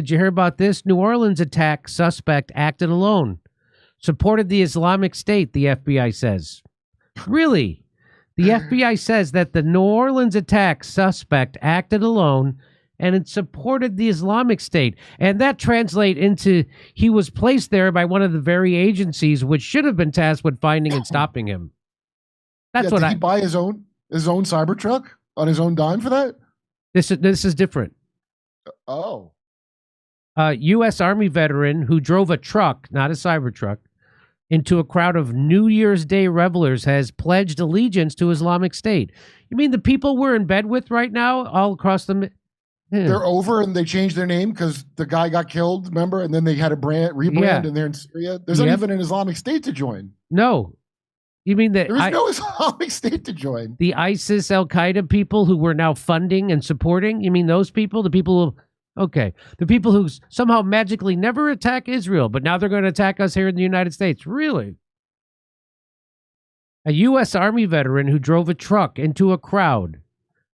Did you hear about this? New Orleans attack suspect acted alone. Supported the Islamic State, the FBI says. Really? The FBI says that the New Orleans attack suspect acted alone and it supported the Islamic State. And that translates into he was placed there by one of the very agencies which should have been tasked with finding and stopping him. That's what did he buy his own Cybertruck on his own dime for that? This is different. Oh. A U.S. Army veteran who drove a truck, not a Cybertruck, into a crowd of New Year's Day revelers has pledged allegiance to Islamic State. You mean the people we're in bed with right now all across the... They're over and they changed their name because the guy got killed, remember? And then they had a rebrand and they're in Syria. There's not even an Islamic State to join. No. You mean that... There's no Islamic State to join. The ISIS, Al-Qaeda people who we're now funding and supporting? You mean those people? The people who... Okay. The people who somehow magically never attack Israel, but now they're going to attack us here in the United States. Really? A U.S. Army veteran who drove a truck into a crowd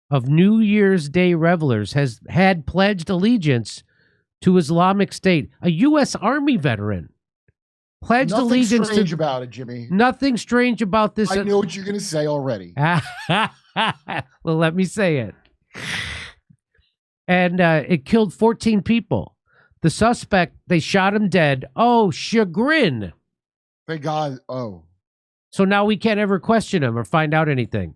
of New Year's Day revelers had pledged allegiance to Islamic State. A U.S. Army veteran pledged allegiance to... Nothing strange about it, Jimmy. Nothing strange about this. I know what you're going to say already. Well, let me say it. And it killed 14 people. The suspect, they shot him dead. Oh, chagrin. Thank God. Oh. So now we can't ever question him or find out anything.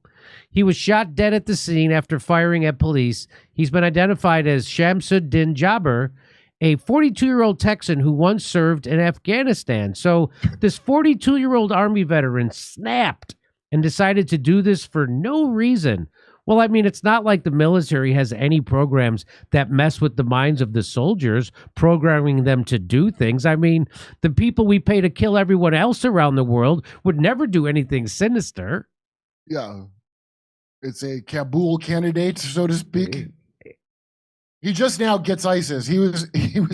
He was shot dead at the scene after firing at police. He's been identified as Shamsuddin Jabber, a 42-year-old Texan who once served in Afghanistan. So this 42-year-old Army veteran snapped and decided to do this for no reason. Well, I mean, it's not like the military has any programs that mess with the minds of the soldiers, programming them to do things. I mean, the people we pay to kill everyone else around the world would never do anything sinister. Yeah. It's a Kabul candidate, so to speak. He just now gets ISIS. He was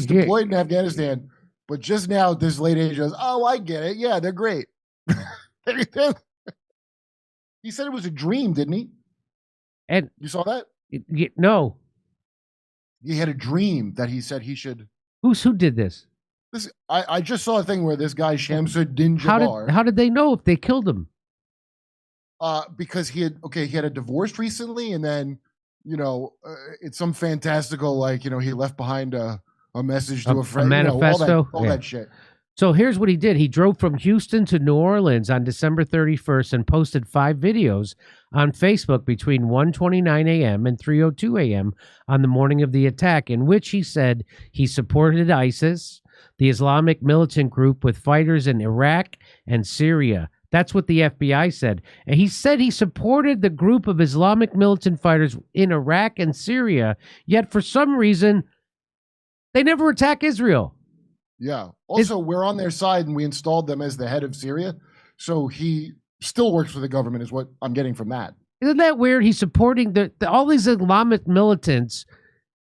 deployed in Afghanistan, but just now this late age goes, oh, I get it. Yeah, they're great. He said it was a dream, didn't he? And you saw that? No. He had a dream that he said he should. Who did this? I just saw a thing where this guy Shamsuddin Jabbar. How did they know if they killed him? Because he had a divorce recently, and then it's some fantastical he left behind a message to a friend, a manifesto, all that shit. So here's what he did. He drove from Houston to New Orleans on December 31st and posted 5 videos on Facebook between 1:29 a.m. and 3:02 a.m. on the morning of the attack, in which he said he supported ISIS, the Islamic militant group with fighters in Iraq and Syria. That's what the FBI said. And he said he supported the group of Islamic militant fighters in Iraq and Syria, yet for some reason, they never attack Israel. Yeah. Also, we're on their side, and we installed them as the head of Syria. So he still works for the government, is what I'm getting from that. Isn't that weird? He's supporting all these Islamic militants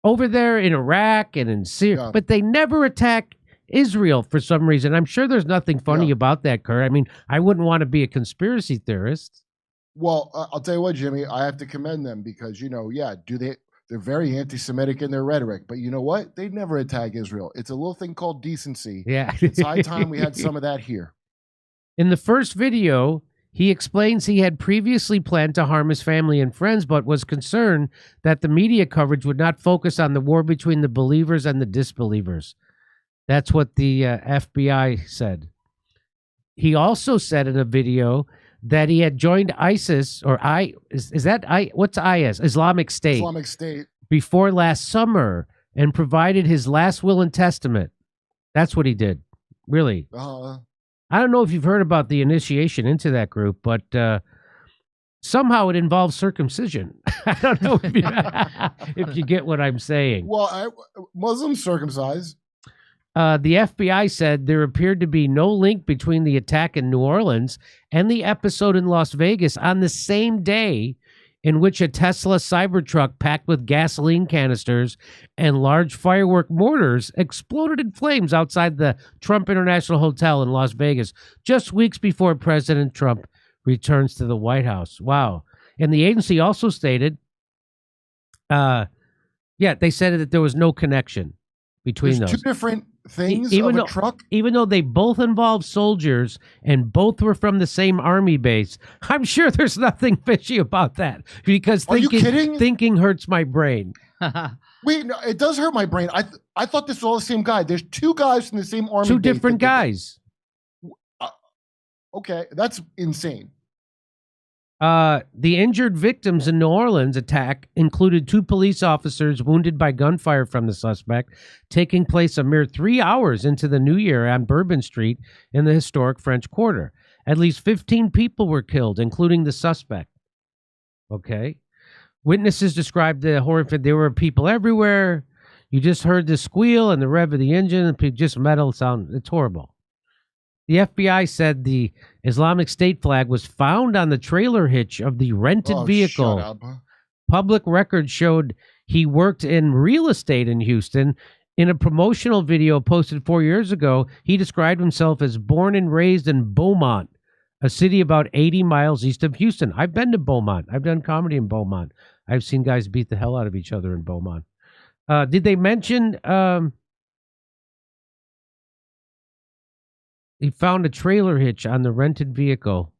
over there in Iraq and in Syria, but they never attack Israel for some reason. I'm sure there's nothing funny about that, Kurt. I mean, I wouldn't want to be a conspiracy theorist. Well, I'll tell you what, Jimmy, I have to commend them because, they're very anti-Semitic in their rhetoric, but you know what? They never attack Israel. It's a little thing called decency. Yeah. It's high time we had some of that here. In the first video, he explains he had previously planned to harm his family and friends, but was concerned that the media coverage would not focus on the war between the believers and the disbelievers. That's what the FBI said. He also said in a video that he had joined ISIS, or what's IS? Islamic State. Islamic State. Before last summer and provided his last will and testament. That's what he did. Really. I don't know if you've heard about the initiation into that group, but somehow it involves circumcision. I don't know if you get what I'm saying. Well, Muslims circumcised. The FBI said there appeared to be no link between the attack in New Orleans and the episode in Las Vegas on the same day in which a Tesla Cybertruck packed with gasoline canisters and large firework mortars exploded in flames outside the Trump International Hotel in Las Vegas, just weeks before President Trump returns to the White House. Wow. And the agency also stated, they said that there was no connection. between There's those. two different things Even of though- a truck. Even though they both involve soldiers and both were from the same army base, I'm sure there's nothing fishy about that because Are you kidding? thinking hurts my brain. Wait, no, it does hurt my brain. I thought this was all the same guy. There's two guys from the same army. Two base different that- guys. Okay, that's insane. The injured victims in New Orleans attack included 2 police officers wounded by gunfire from the suspect, taking place a mere 3 hours into the new year on Bourbon Street in the historic French Quarter. At least 15 people were killed, including the suspect. Okay. Witnesses described the horrific. There were people everywhere. You just heard the squeal and the rev of the engine, and just metal sound. It's horrible. The FBI said the Islamic State flag was found on the trailer hitch of the rented vehicle. Shut up. Public records showed he worked in real estate in Houston. In a promotional video posted 4 years ago, he described himself as born and raised in Beaumont, a city about 80 miles east of Houston. I've been to Beaumont. I've done comedy in Beaumont. I've seen guys beat the hell out of each other in Beaumont. Did they mention he found a trailer hitch on the rented vehicle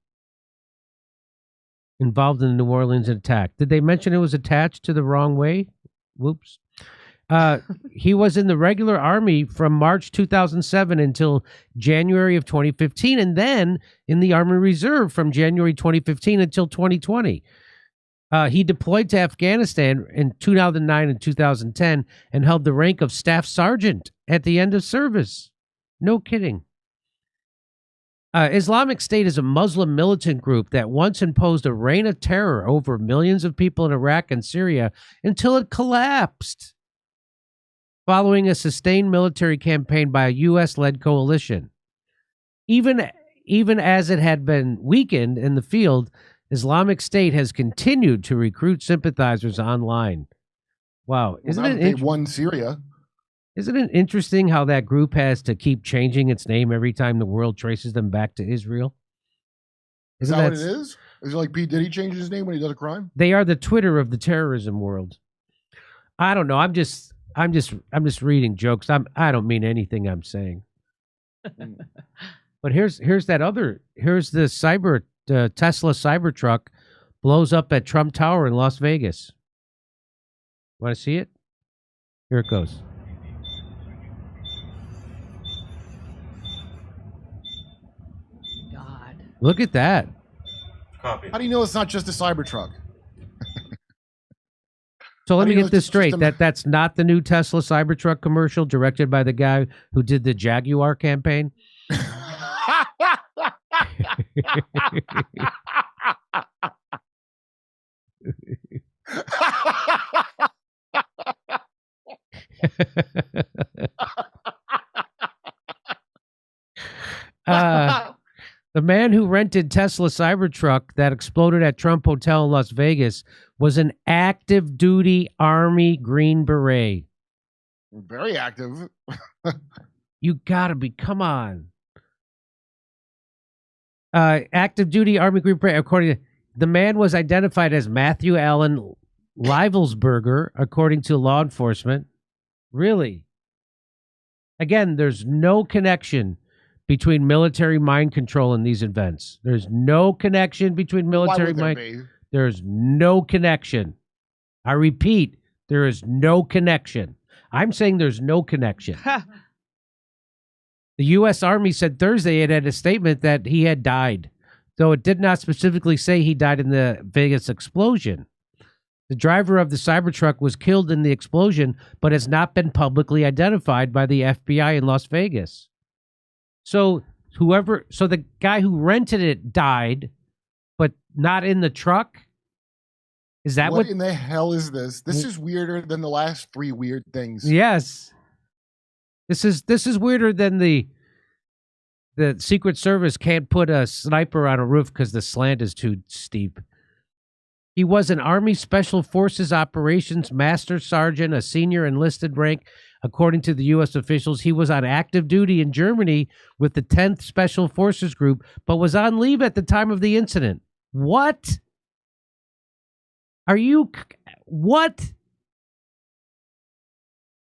involved in the New Orleans attack? Did they mention it was attached to the wrong way? Whoops. He was in the regular army from March 2007 until January of 2015, and then in the Army Reserve from January 2015 until 2020. He deployed to Afghanistan in 2009 and 2010 and held the rank of staff sergeant at the end of service. No kidding. Islamic State is a Muslim militant group that once imposed a reign of terror over millions of people in Iraq and Syria until it collapsed, following a sustained military campaign by a U.S.-led coalition. Even as it had been weakened in the field, Islamic State has continued to recruit sympathizers online. Wow. They won Syria. Isn't it interesting how that group has to keep changing its name every time the world traces them back to Israel? Is that what it is? Is it like P. Diddy changes his name when he does a crime? They are the Twitter of the terrorism world. I don't know. I'm just reading jokes. I don't mean anything I'm saying. But here's the Tesla Cybertruck blows up at Trump Tower in Las Vegas. Want to see it? Here it goes. God. Look at that. Copy. How do you know it's not just a Cybertruck? So let me get this straight. That's not the new Tesla Cybertruck commercial directed by the guy who did the Jaguar campaign. The man who rented Tesla Cybertruck that exploded at Trump Hotel in Las Vegas was an active duty Army Green Beret. Very active. You gotta be, come on. Active duty Army Green Beret, according to the man was identified as Matthew Allen Livelsberger, according to law enforcement. Really? Again, there's no connection between military mind control and these events. There's no connection between military mind. There's no connection. I repeat, there is no connection. I'm saying there's no connection. The U.S. Army said Thursday it had a statement that he had died, though it did not specifically say he died in the Vegas explosion. The driver of the Cybertruck was killed in the explosion, but has not been publicly identified by the FBI in Las Vegas. So the guy who rented it died, but not in the truck? Is that what in the hell is this? This is weirder than the last 3 weird things. Yes. This is weirder than the Secret Service can't put a sniper on a roof because the slant is too steep. He was an Army Special Forces Operations Master Sergeant, a senior enlisted rank. According to the U.S. officials, he was on active duty in Germany with the 10th Special Forces Group, but was on leave at the time of the incident. What? What?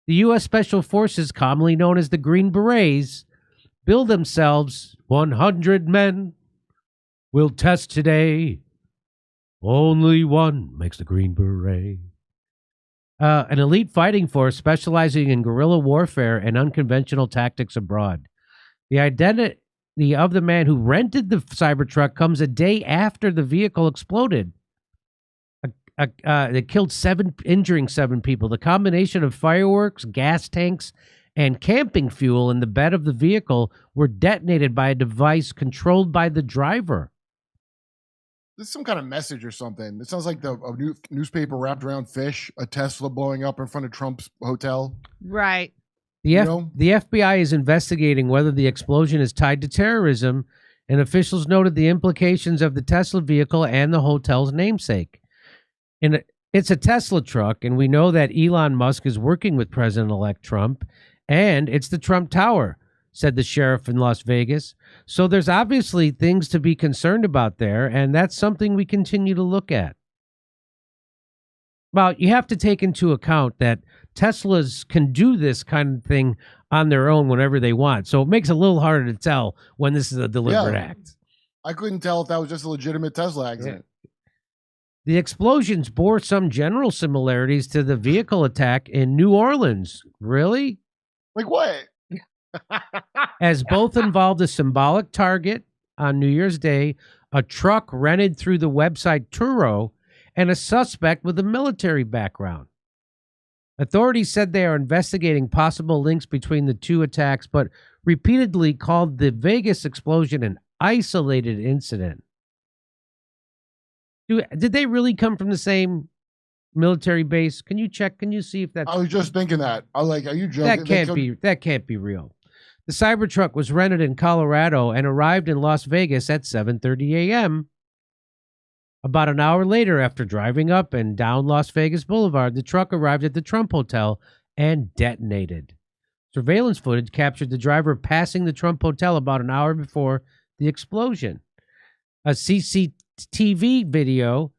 The U.S. Special Forces, commonly known as the Green Berets, bill themselves 100 men will test today. Only one makes the Green Beret. An elite fighting force specializing in guerrilla warfare and unconventional tactics abroad. The identity of the man who rented the Cybertruck comes a day after the vehicle exploded. It killed injuring 7 people. The combination of fireworks, gas tanks, and camping fuel in the bed of the vehicle were detonated by a device controlled by the driver. This is some kind of message or something. It sounds like a newspaper wrapped around fish, a Tesla blowing up in front of Trump's hotel. Right. The FBI is investigating whether the explosion is tied to terrorism, and officials noted the implications of the Tesla vehicle and the hotel's namesake. It's a Tesla truck, and we know that Elon Musk is working with President-elect Trump, and it's the Trump Tower, said the sheriff in Las Vegas. So there's obviously things to be concerned about there, and that's something we continue to look at. Well, you have to take into account that Teslas can do this kind of thing on their own whenever they want. So it makes it a little harder to tell when this is a deliberate act. I couldn't tell if that was just a legitimate Tesla accident. The explosions bore some general similarities to the vehicle attack in New Orleans. Really? Like what? As both involved a symbolic target on New Year's Day, a truck rented through the website Turo, and a suspect with a military background. Authorities said they are investigating possible links between the two attacks, but repeatedly called the Vegas explosion an isolated incident. Did they really come from the same military base? Can you check? Can you see if that's... I was just thinking that. I was like, are you joking? That can't be real. The Cybertruck was rented in Colorado and arrived in Las Vegas at 7:30 a.m. About an hour later, after driving up and down Las Vegas Boulevard, the truck arrived at the Trump Hotel and detonated. Surveillance footage captured the driver passing the Trump Hotel about an hour before the explosion. A CCTV video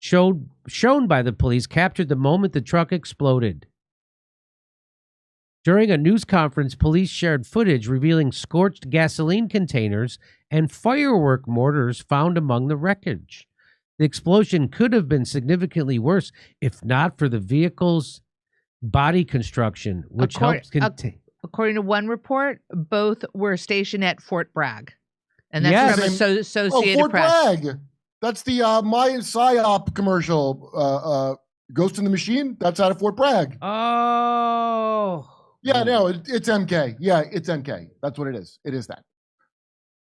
shown by the police captured the moment the truck exploded. During a news conference, police shared footage revealing scorched gasoline containers and firework mortars found among the wreckage. The explosion could have been significantly worse if not for the vehicle's body construction, which helps contain. According to one report, both were stationed at Fort Bragg. And that's from Associated Fort Press. Bragg. That's the Mayan PSYOP commercial, Ghost in the Machine. That's out of Fort Bragg. Oh. Yeah, no, it's MK. Yeah, it's MK. That's what it is. It is that.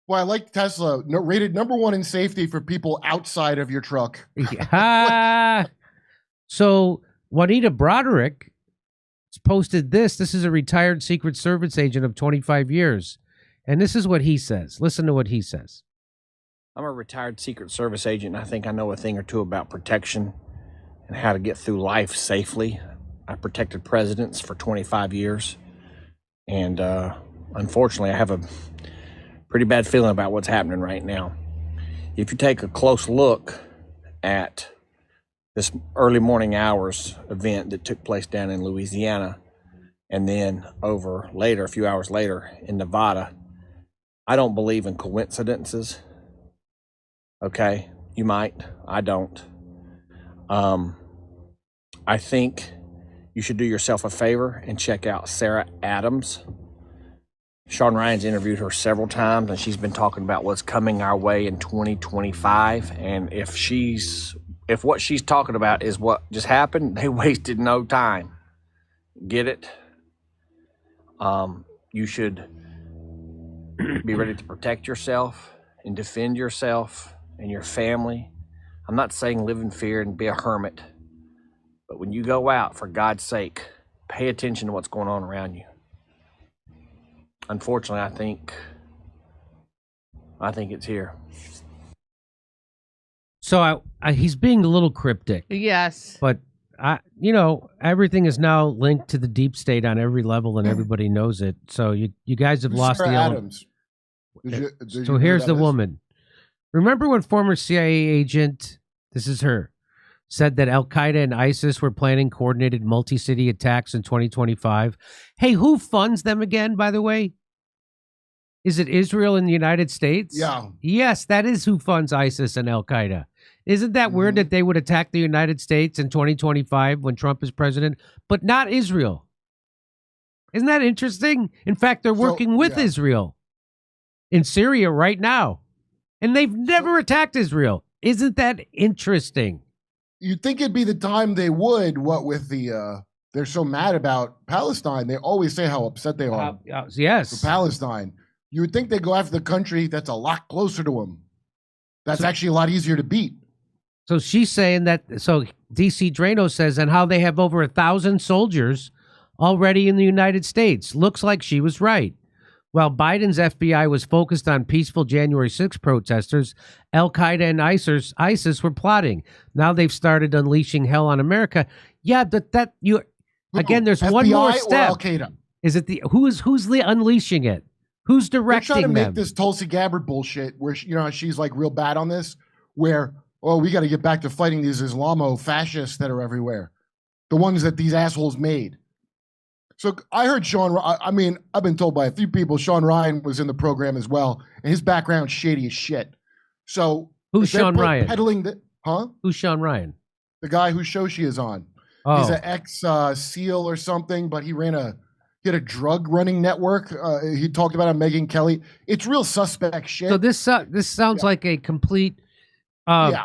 Well, I like Tesla, rated #1 in safety for people outside of your truck. So Juanita Broderick posted this. This is a retired Secret Service agent of 25 years. And this is what he says. Listen to what he says. I'm a retired Secret Service agent, and I think I know a thing or two about protection and how to get through life safely. I protected presidents for 25 years, and unfortunately, I have a pretty bad feeling about what's happening right now. If you take a close look at this early morning hours event that took place down in Louisiana, and then a few hours later in Nevada, I don't believe in coincidences. Okay, you might. I don't. I think you should do yourself a favor and check out Sarah Adams. Sean Ryan's interviewed her several times, and she's been talking about what's coming our way in 2025. And if what she's talking about is what just happened, they wasted no time. Get it? You should be ready to protect yourself and defend yourself and your family. I'm not saying live in fear and be a hermit, but when you go out, for God's sake, pay attention to what's going on around you. Unfortunately, I think it's here. So he's being a little cryptic. Yes. But everything is now linked to the deep state on every level, and everybody knows it. So you guys have lost Sarah the Adams. So here's the woman. Remember when former CIA agent, this is her, said that Al Qaeda and ISIS were planning coordinated multi-city attacks in 2025. Hey, who funds them again, by the way? Is it Israel and the United States? Yeah. Yes, that is who funds ISIS and Al Qaeda. Isn't that weird that they would attack the United States in 2025 when Trump is president, but not Israel? Isn't that interesting? In fact, they're working with Israel in Syria right now, and they've never attacked Israel. Isn't that interesting? You'd think it'd be the time they would. What with the they're so mad about Palestine. They always say how upset they are yes. for Palestine. You would think they'd go after the country that's a lot closer to them. That's actually a lot easier to beat. So she's saying that. So DC Drano says, and how they have over 1,000 soldiers already in the United States. Looks like she was right. While Biden's FBI was focused on peaceful January 6 protesters, Al Qaeda and ISIS were plotting. Now they've started unleashing hell on America. Yeah, but again. There's FBI one more or step. Al Qaeda? Is it who's unleashing it? Who's directing They're trying to make them? this Tulsi Gabbard bullshit where she's like real bad on this. Where we got to get back to fighting these Islamo-fascists that are everywhere, the ones that these assholes made. So I heard I've been told by a few people Sean Ryan was in the program as well, and his background's shady as shit. So who's Sean Ryan? Who's Sean Ryan? The guy whose show she is on. Oh. He's an ex-SEAL or something, but he had a drug running network. He talked about it on Megyn Kelly. It's real suspect shit. So this sounds like a complete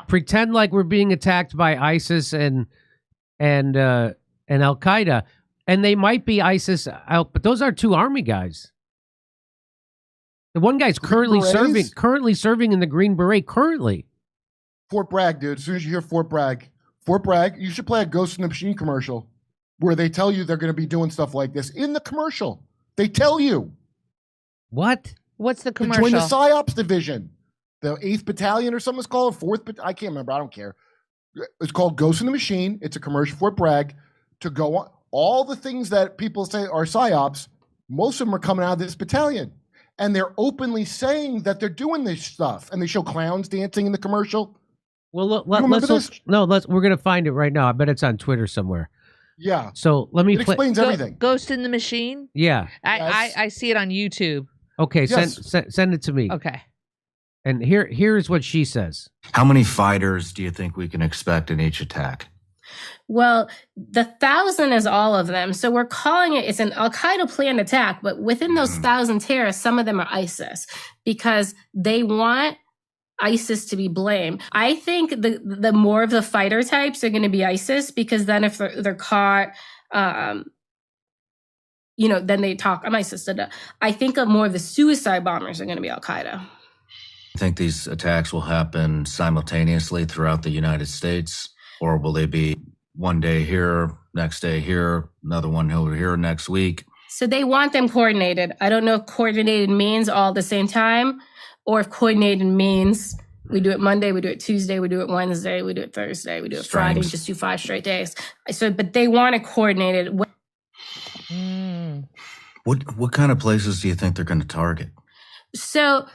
pretend like we're being attacked by ISIS and Al Qaeda, and they might be ISIS out, but those are two army guys. The one guy's currently serving in the Green Beret. Currently, Fort Bragg, dude. As soon as you hear Fort Bragg, you should play a Ghost in the Machine commercial where they tell you they're going to be doing stuff like this. In the commercial, they tell you. What? What's the commercial? To join the PSYOPs division. The 8th Battalion or something it's called. 4th, I can't remember. I don't care. It's called Ghost in the Machine. It's a commercial for Bragg to go on. All the things that people say are PSYOPs, most of them are coming out of this battalion. And they're openly saying that they're doing this stuff. And they show clowns dancing in the commercial. Well, we're going to find it right now. I bet it's on Twitter somewhere. Yeah. So let me explains everything. Ghost in the Machine? Yeah. I see it on YouTube. Okay, yes. send it to me. Okay. And here's what she says. How many fighters do you think we can expect in each attack? Well, the 1,000 is all of them. So we're calling it's an Al-Qaeda planned attack, but within those 1,000 terrorists, some of them are ISIS because they want ISIS to be blamed. I think the more of the fighter types are going to be ISIS because then if they're caught, then they talk, I'm ISIS. I think more of the suicide bombers are going to be Al-Qaeda. I think these attacks will happen simultaneously throughout the United States, or will they be one day here, next day here, another one over here next week? So they want them coordinated. I don't know if coordinated means all at the same time, or if coordinated means we do it Monday, we do it Tuesday, we do it Wednesday, we do it Thursday, we do it Friday, just do 5 straight days. But they want it coordinated. What kind of places do you think they're going to target? So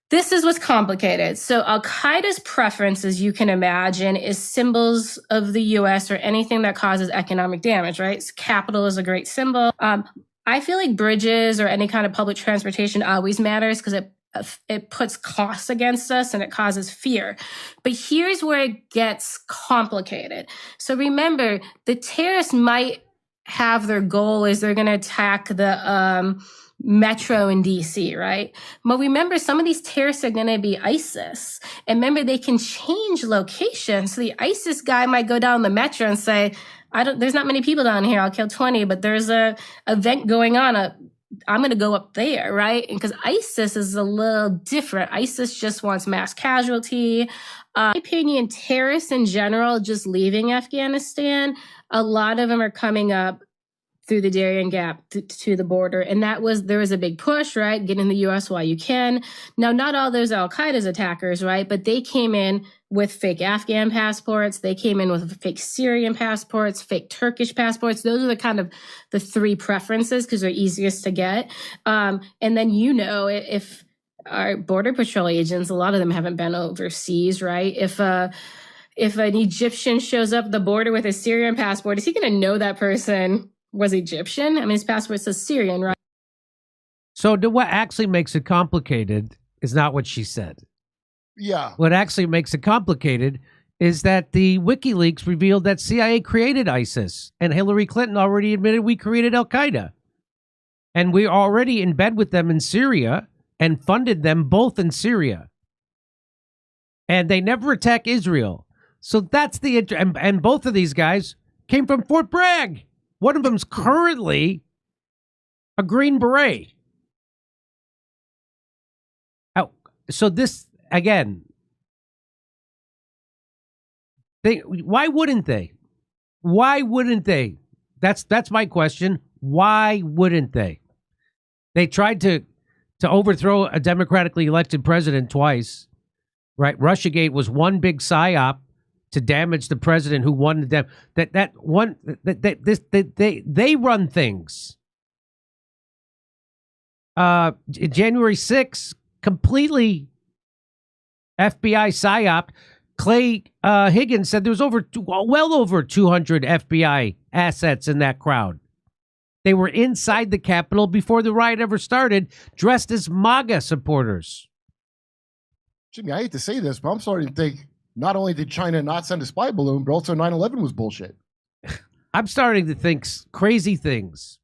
this is what's complicated. So Al-Qaeda's preference, as you can imagine, is symbols of the U.S. or anything that causes economic damage, right? So capital is a great symbol. I feel like bridges or any kind of public transportation always matters because it puts costs against us and it causes fear. But here's where it gets complicated. So remember, the terrorists might have their goal is they're going to attack the metro in DC, right? But remember, some of these terrorists are going to be ISIS. And remember, they can change location. So the ISIS guy might go down the metro and say, there's not many people down here. I'll kill 20, but there's a event going on. I'm going to go up there, right? And because ISIS is a little different. ISIS just wants mass casualty. In my opinion, terrorists in general, just leaving Afghanistan, a lot of them are coming up through the Darien Gap to the border. And there was a big push, right? Get in the U.S. while you can. Now, not all those Al-Qaeda's attackers, right? But they came in with fake Afghan passports. They came in with fake Syrian passports, fake Turkish passports. Those are the kind of the 3 preferences because they're easiest to get. And then, if our Border Patrol agents, a lot of them haven't been overseas, right? If if an Egyptian shows up at the border with a Syrian passport, is he going to know that person was Egyptian? I mean, his passport says Syrian, right? So what actually makes it complicated is not what she said. Yeah. What actually makes it complicated is that the WikiLeaks revealed that CIA created ISIS, and Hillary Clinton already admitted we created Al-Qaeda. And we're already in bed with them in Syria and funded them both in Syria. And they never attack Israel. So that's the and both of these guys came from Fort Bragg. One of them's currently a Green Beret. Oh, so this again. Why wouldn't they? Why wouldn't they? That's my question. Why wouldn't they? They tried to overthrow a democratically elected president twice. Right? Russiagate was one big psyop to damage the president who won the they run things. January 6th, completely FBI psyop. Clay Higgins said there was well over 200 FBI assets in that crowd. They were inside the Capitol before the riot ever started, dressed as MAGA supporters. Jimmy, I hate to say this, but I'm starting to think not only did China not send a spy balloon, but also 9/11 was bullshit. I'm starting to think crazy things.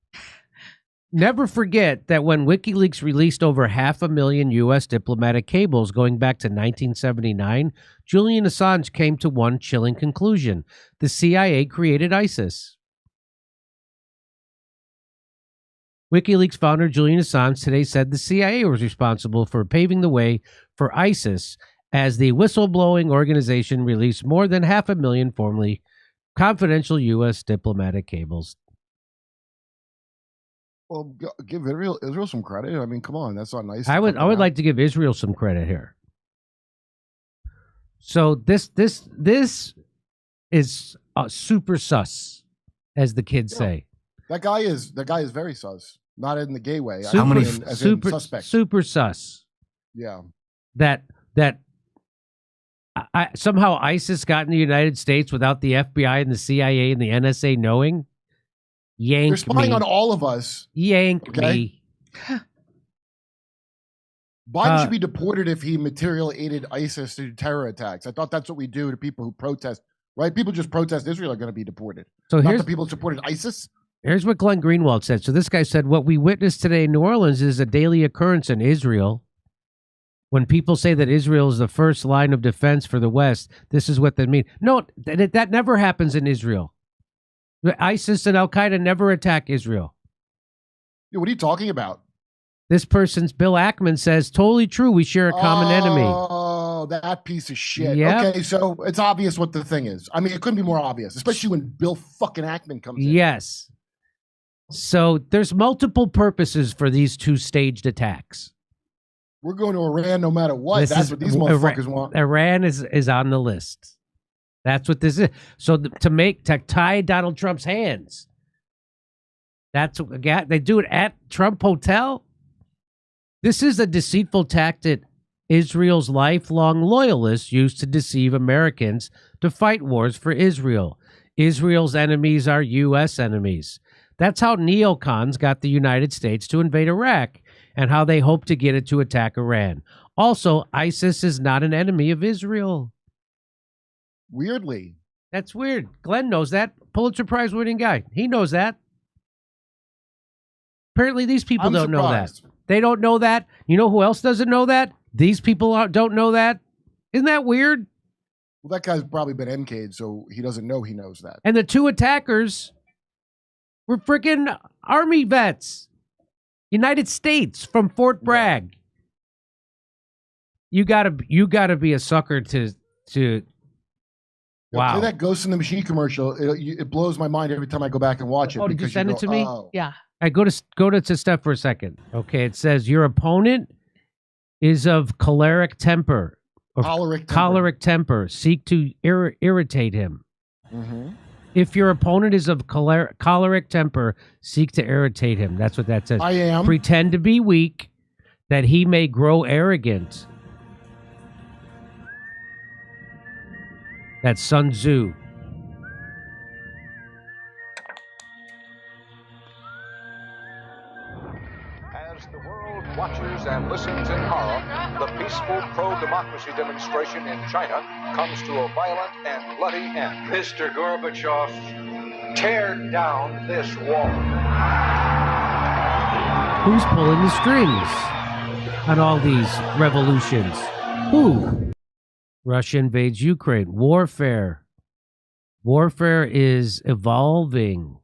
Never forget that when WikiLeaks released over 500,000 U.S. diplomatic cables going back to 1979, Julian Assange came to one chilling conclusion. The CIA created ISIS. WikiLeaks founder Julian Assange today said the CIA was responsible for paving the way for ISIS as the whistleblowing organization released more than 500,000 formerly confidential U.S. diplomatic cables. Well, give Israel some credit. I mean, come on, that's not nice. I would like to give Israel some credit here. So this is super sus, as the kids say. That guy is very sus. Not in the gay way. Super sus. Yeah. That somehow ISIS got in the United States without the FBI and the CIA and the NSA knowing. Yank They're spying me. on all of us. Yank me. Biden should be deported if he materially aided ISIS to do terror attacks. I thought that's what we do to people who protest. Right? People just protest Israel are going to be deported. So not the people who supported ISIS. Here's what Glenn Greenwald said. So this guy said, what we witnessed today in New Orleans is a daily occurrence in Israel. When people say that Israel is the first line of defense for the West, this is what they mean. No, that never happens in Israel. ISIS and Al-Qaeda never attack Israel. Yeah, what are you talking about? This person's Bill Ackman says, totally true. We share a common enemy. Oh, that piece of shit. Yep. Okay, so it's obvious what the thing is. I mean, it couldn't be more obvious, especially when Bill fucking Ackman comes in. Yes. So there's multiple purposes for these two staged attacks. We're going to Iran no matter what. That's what these motherfuckers want. Iran is on the list. That's what this is. So to tie Donald Trump's hands. That's what they do it at Trump Hotel. This is a deceitful tactic Israel's lifelong loyalists use to deceive Americans to fight wars for Israel. Israel's enemies are U.S. enemies. That's how neocons got the United States to invade Iraq and how they hope to get it to attack Iran. Also, ISIS is not an enemy of Israel. Weirdly. That's weird. Glenn knows that. Pulitzer Prize winning guy. He knows that. Apparently, these people don't know that. They don't know that. You know who else doesn't know that? These people don't know that. Isn't that weird? Well, that guy's probably been MK'd, so he doesn't know he knows that. And the two attackers were freaking Army vets. United States from Fort Bragg. You gotta be a sucker to wow. Play that Ghost in the Machine commercial. It blows my mind every time I go back and watch it. Oh, did you send it to me? Oh. Yeah. I go to Steph for a second. Okay, it says your opponent is of choleric temper. Choleric temper. Seek to irritate him. Mm-hmm. If your opponent is of choleric temper, seek to irritate him. That's what that says. I am. Pretend to be weak, that he may grow arrogant. That's Sun Tzu. As the world watches and listens in horror, the peaceful pro-democracy demonstration in China comes to a violent and bloody end. Mr. Gorbachev, tear down this wall. Who's pulling the strings on all these revolutions? Who? Russia invades Ukraine. Warfare. Warfare is evolving.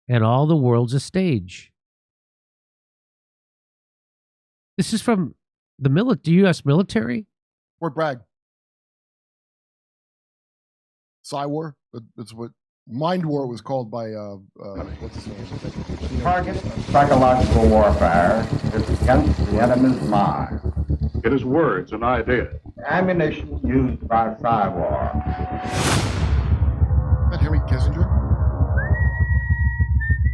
And all the world's a stage. This is from the U.S. military? Fort Bragg. Psy-War. That's what Mind War was called by what's his name? Target of psychological warfare is against the enemy's mind. It is words and ideas. Ammunition used by Psy-War. Is that Henry Kissinger?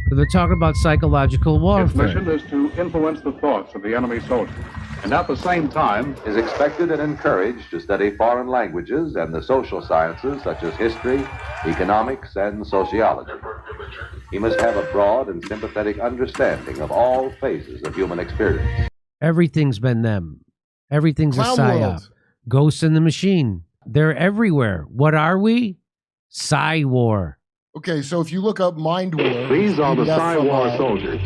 So they're talking about psychological Its warfare. mission is to influence the thoughts of the enemy soldier, and at the same time is expected and encouraged to study foreign languages and the social sciences such as history, economics, and sociology. He must have a broad and sympathetic understanding of all phases of human experience. Everything's been them. Everything's Clown a psyop. world. Ghosts in the machine. They're everywhere. What are we? Psy-War. Okay, so if you look up Mind War, these are the PDF from, Psy-War soldiers.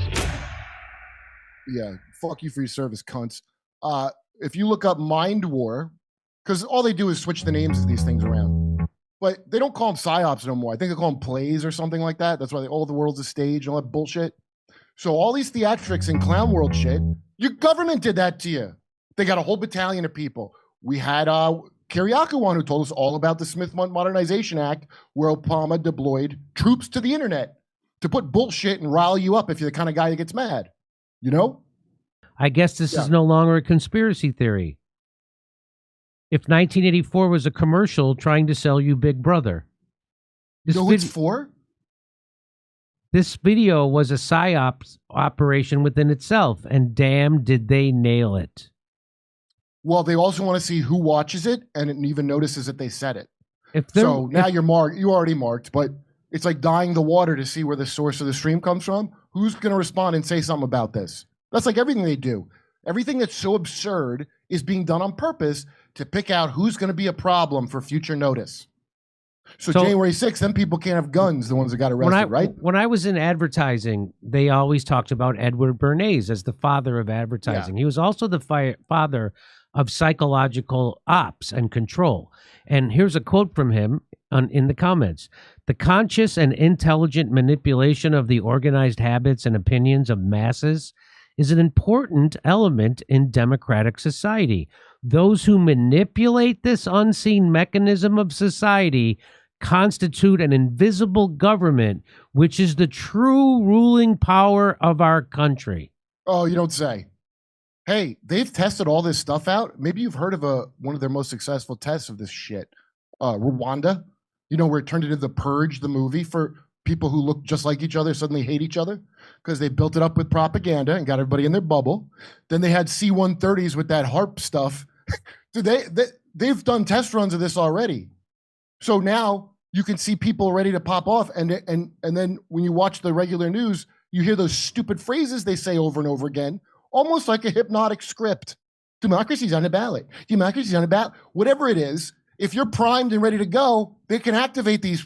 Yeah, fuck you for your service, cunts. If you look up Mind War, because all they do is switch the names of these things around. But they don't call them psyops no more. I think they call them plays or something like that. That's why all the world's a stage and all that bullshit. So all these theatrics and clown world shit, your government did that to you. They got a whole battalion of people. We had Kyriakou on who told us all about the Smith Modernization Act, where Obama deployed troops to the internet to put bullshit and rile you up if you're the kind of guy that gets mad. You know? I guess this is no longer a conspiracy theory. If 1984 was a commercial trying to sell you Big Brother. You know who it's for? This video was a psyops operation within itself, and damn, did they nail it. Well, they also want to see who watches it and it even notices that they said it. So now you're marked. You already marked, but it's like dying the water to see where the source of the stream comes from. Who's going to respond and say something about this? That's like everything they do. Everything that's so absurd is being done on purpose to pick out who's going to be a problem for future notice. So January 6th, then people can't have guns, the ones that got arrested, right? When I was in advertising, they always talked about Edward Bernays as the father of advertising. Yeah. He was also the father of psychological ops and control. And here's a quote from him in the comments. The conscious and intelligent manipulation of the organized habits and opinions of masses is an important element in democratic society. Those who manipulate this unseen mechanism of society constitute an invisible government, which is the true ruling power of our country. Oh, you don't say. Hey, they've tested all this stuff out. Maybe you've heard of one of their most successful tests of this shit. Rwanda, you know, where it turned into The Purge, the movie, for people who look just like each other suddenly hate each other because they built it up with propaganda and got everybody in their bubble. Then they had C-130s with that HARP stuff. Dude, they've done test runs of this already. So now you can see people ready to pop off. And then when you watch the regular news, you hear those stupid phrases they say over and over again, almost like a hypnotic script. Democracy's on the ballot. Democracy's on the ballot. Whatever it is, if you're primed and ready to go, they can activate these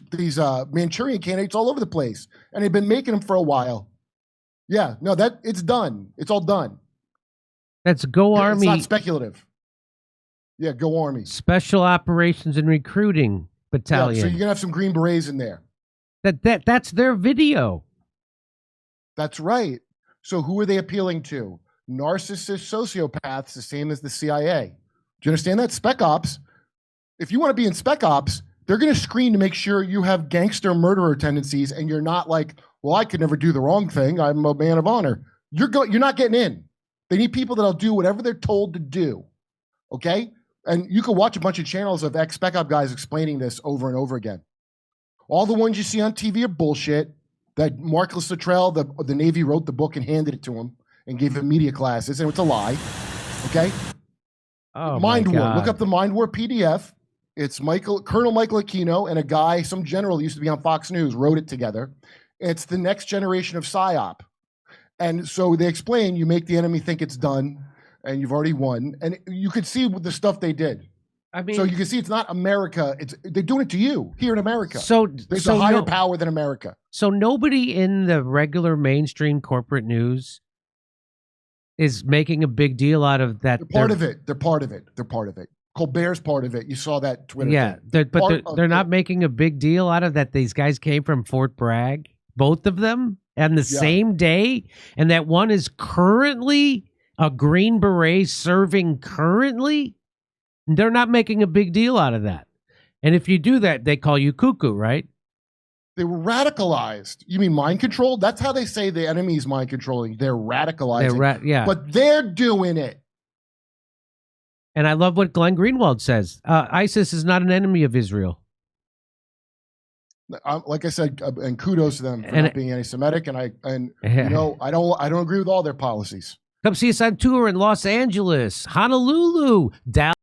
Manchurian candidates all over the place. And they've been making them for a while. Yeah, no, it's done. It's all done. That's Go Army. It's not speculative. Yeah, Go Army. Special Operations and Recruiting Battalion. Yeah, so you're gonna have some Green Berets in there. That's their video. That's right. So who are they appealing to? Narcissist sociopaths, the same as the CIA. Do you understand that? Spec Ops. If you want to be in Spec Ops, they're going to screen to make sure you have gangster murderer tendencies and you're not like, well, I could never do the wrong thing. I'm a man of honor. You're not getting in. They need people that'll do whatever they're told to do. Okay? And you can watch a bunch of channels of ex-Spec Op guys explaining this over and over again. All the ones you see on TV are bullshit. That Marcus Luttrell, the Navy wrote the book and handed it to him and gave him media classes, and it's a lie. Okay. Oh, Mind my War. God. Look up the Mind War PDF. It's Colonel Michael Aquino and a guy, some general used to be on Fox News, wrote it together. It's the next generation of PSYOP. And so they explain you make the enemy think it's done and you've already won. And you could see the stuff they did. I mean, so you can see it's not America. They're doing it to you here in America. So there's a higher power than America. So nobody in the regular mainstream corporate news is making a big deal out of that. They're part of it. They're part of it. They're part of it. Colbert's part of it. You saw that Twitter. Yeah, thing. but they're not making a big deal out of that. These guys came from Fort Bragg, both of them, on the same day, and that one is currently a Green Beret serving currently. They're not making a big deal out of that. And if you do that, they call you cuckoo, right? They were radicalized. You mean mind controlled? That's how they say the enemy is mind controlling. They're radicalizing. Yeah. But they're doing it. And I love what Glenn Greenwald says. ISIS is not an enemy of Israel. Like I said, and kudos to them for not being anti-Semitic. And you know, I don't agree with all their policies. Come see us on tour in Los Angeles, Honolulu, Dallas.